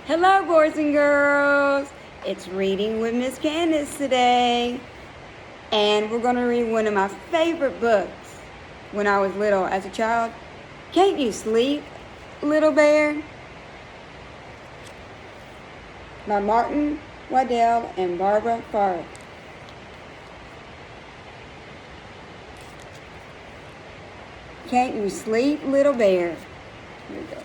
Hello, boys and girls. It's Reading with Miss Candace today. And we're going to read one of my favorite books when I was little as a child. Can't You Sleep, Little Bear? By Martin Waddell and Barbara Farr. Can't you sleep, little bear? Here we go.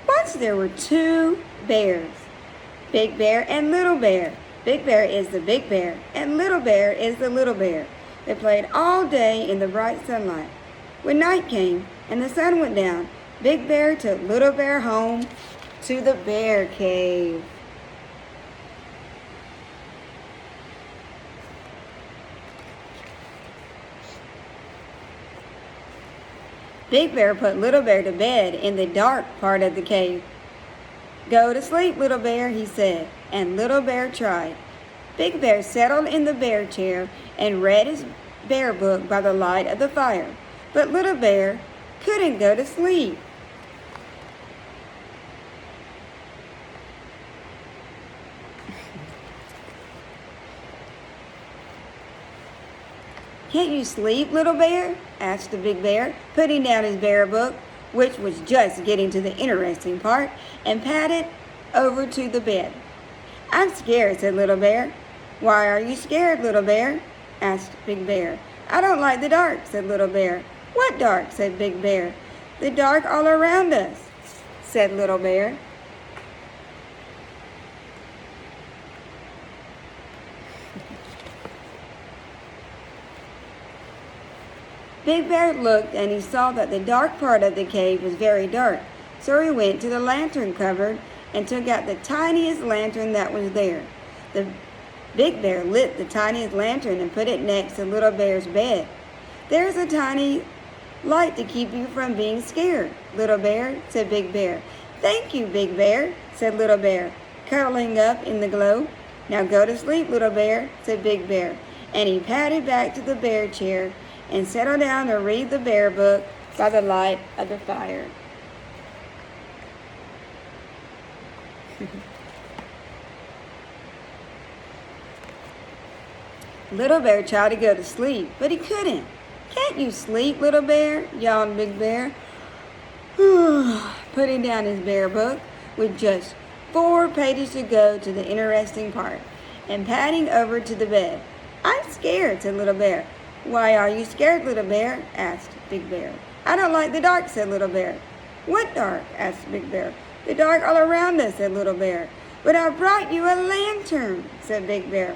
Once there were two bears, Big Bear and Little Bear. Big Bear is the big bear, and Little Bear is the little bear. They played all day in the bright sunlight. When night came and the sun went down, Big Bear took Little Bear home to the bear cave. Big Bear put Little Bear to bed in the dark part of the cave. "Go to sleep, Little Bear," he said, and Little Bear tried. Big Bear settled in the bear chair and read his bear book by the light of the fire. But Little Bear couldn't go to sleep. "Can't you sleep, Little Bear?" asked the Big Bear, putting down his bear book, which was just getting to the interesting part, and padded over to the bed. "I'm scared," said Little Bear. "Why are you scared, Little Bear?" asked Big Bear. "I don't like the dark," said Little Bear. "What dark?" said Big Bear. "The dark all around us," said Little Bear. Big Bear looked and he saw that the dark part of the cave was very dark. So he went to the lantern cupboard and took out the tiniest lantern that was there. The Big Bear lit the tiniest lantern and put it next to Little Bear's bed. "There's a tiny light to keep you from being scared, Little Bear," said Big Bear. "Thank you, Big Bear," said Little Bear, cuddling up in the glow. "Now go to sleep, Little Bear," said Big Bear, and he padded back to the bear chair and settled down to read the bear book by the light of the fire. Little Bear tried to go to sleep, but he couldn't. "Can't you sleep, Little Bear?" yawned Big Bear, putting down his bear book with just 4 pages to go to the interesting part, and padding over to the bed. "I'm scared," said Little Bear. "Why are you scared, Little Bear?" asked Big Bear. "I don't like the dark," said Little Bear. "What dark?" asked Big Bear. "The dark all around us," said Little Bear. "But I brought you a lantern," said Big Bear.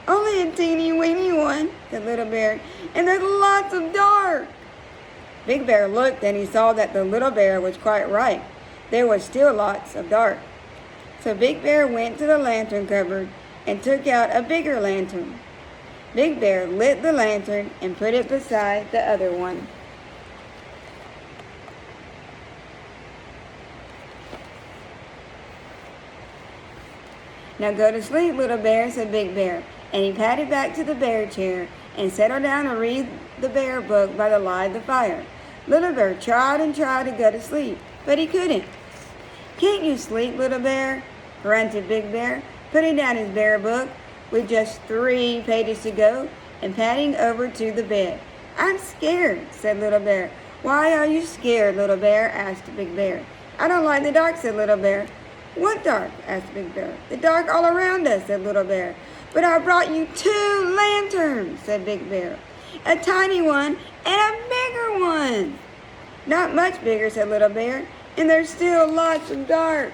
"Only a teeny weeny one," said Little Bear, "and there's lots of dark." Big Bear looked and he saw that the Little Bear was quite right. There was still lots of dark. So Big Bear went to the lantern cupboard and took out a bigger lantern. Big Bear lit the lantern and put it beside the other one. "Now go to sleep, Little Bear," said Big Bear, and he padded back to the bear chair and settled down to read the bear book by the light of the fire. Little Bear tried and tried to go to sleep, but he couldn't. "Can't you sleep, Little Bear?" grunted Big Bear, putting down his bear book with just 3 pages to go and padding over to the bed. "I'm scared," said Little Bear. "Why are you scared, Little Bear?" asked Big Bear. "I don't like the dark," said Little Bear. "What dark?" asked Big Bear. "The dark all around us," said Little Bear. "But I brought you 2 lanterns," said Big Bear. "A tiny one and a bigger one." "Not much bigger," said Little Bear, "and there's still lots of dark."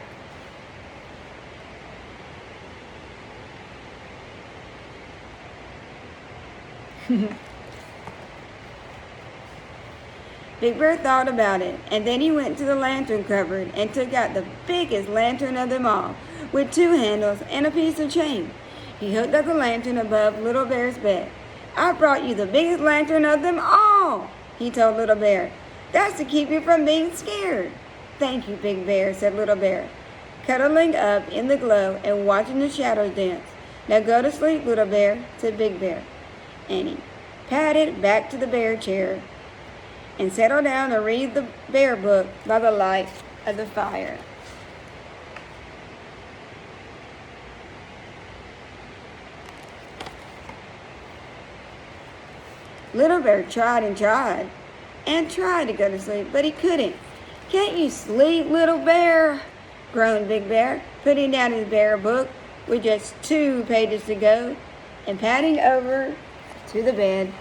Big Bear thought about it, and then he went to the lantern cupboard and took out the biggest lantern of them all, with 2 handles and a piece of chain. He hooked up the lantern above Little Bear's bed. "I brought you the biggest lantern of them all," he told Little Bear. "That's to keep you from being scared." "Thank you, Big Bear," said Little Bear, cuddling up in the glow and watching the shadows dance. Now go to sleep, Little Bear, said Big Bear. And he padded back to the bear chair and settled down to read the bear book by the light of the fire. Little Bear tried and tried to go to sleep, but he couldn't. Can't you sleep, Little Bear? Groaned Big Bear, putting down his bear book with just 2 pages to go and padding over to the bed.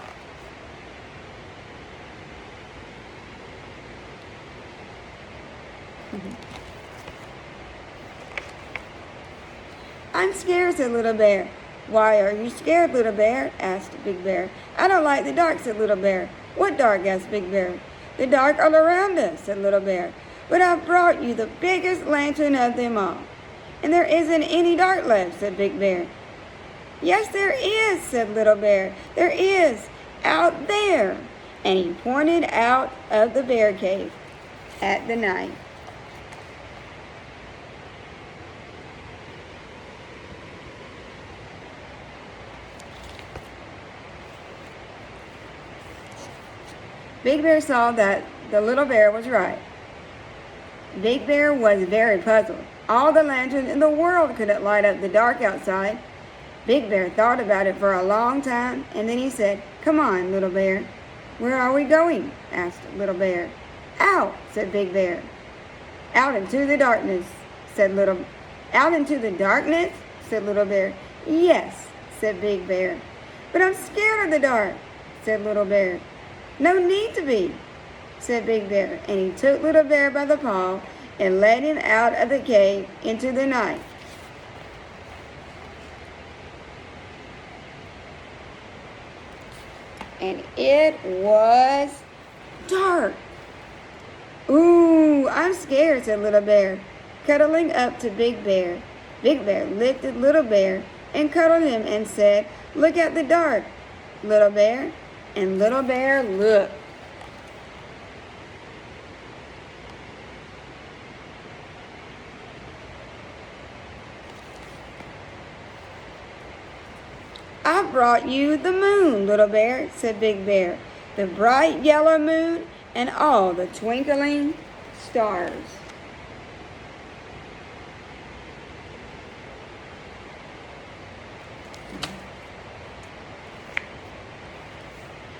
I'm scared, said Little Bear. Why are you scared, Little Bear? Asked Big Bear. I don't like the dark, said Little Bear. What dark? Asked Big Bear. The dark all around us, said Little Bear. But I've brought you the biggest lantern of them all. And there isn't any dark left, said Big Bear. Yes, there is, said Little Bear. There is, out there. And he pointed out of the bear cave at the night. Big Bear saw that the Little Bear was right. Big Bear was very puzzled. All the lanterns in the world couldn't light up the dark outside. Big Bear thought about it for a long time, and then he said, "Come on, Little Bear." "Where are we going?" asked Little Bear. "Out," said Big Bear. "Out into the darkness," said Little Bear. "Out into the darkness?" said Little Bear. "Yes," said Big Bear. "But I'm scared of the dark," said Little Bear. "No need to be," said Big Bear, and he took Little Bear by the paw and led him out of the cave into the night. And it was dark. "Ooh, I'm scared," said Little Bear, cuddling up to Big Bear. Big Bear lifted Little Bear and cuddled him and said, "Look at the dark, Little Bear." And Little Bear looked. "I brought you the moon, Little Bear," said Big Bear. "The bright yellow moon and all the twinkling stars."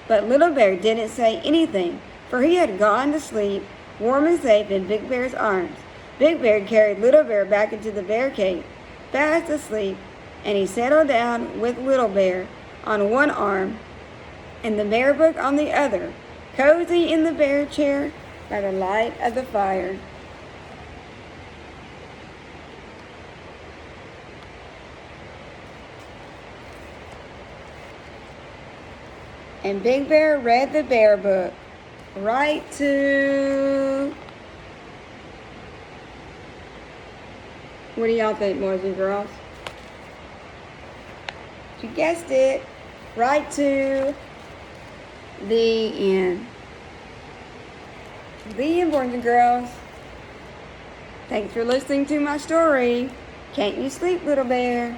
But Little Bear didn't say anything, for he had gone to sleep, warm and safe in Big Bear's arms. Big Bear carried Little Bear back into the bear cave, fast asleep, and he settled down with Little Bear on one arm and the bear book on the other, cozy in the bear chair by the light of the fire. And Big Bear read the bear book right to... What do y'all think, boys and girls? You guessed it. Right to the end. The end, boys and girls. Thanks for listening to my story. Can't you sleep, Little Bear?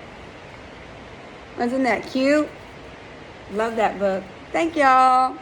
Wasn't that cute? Love that book. Thank y'all.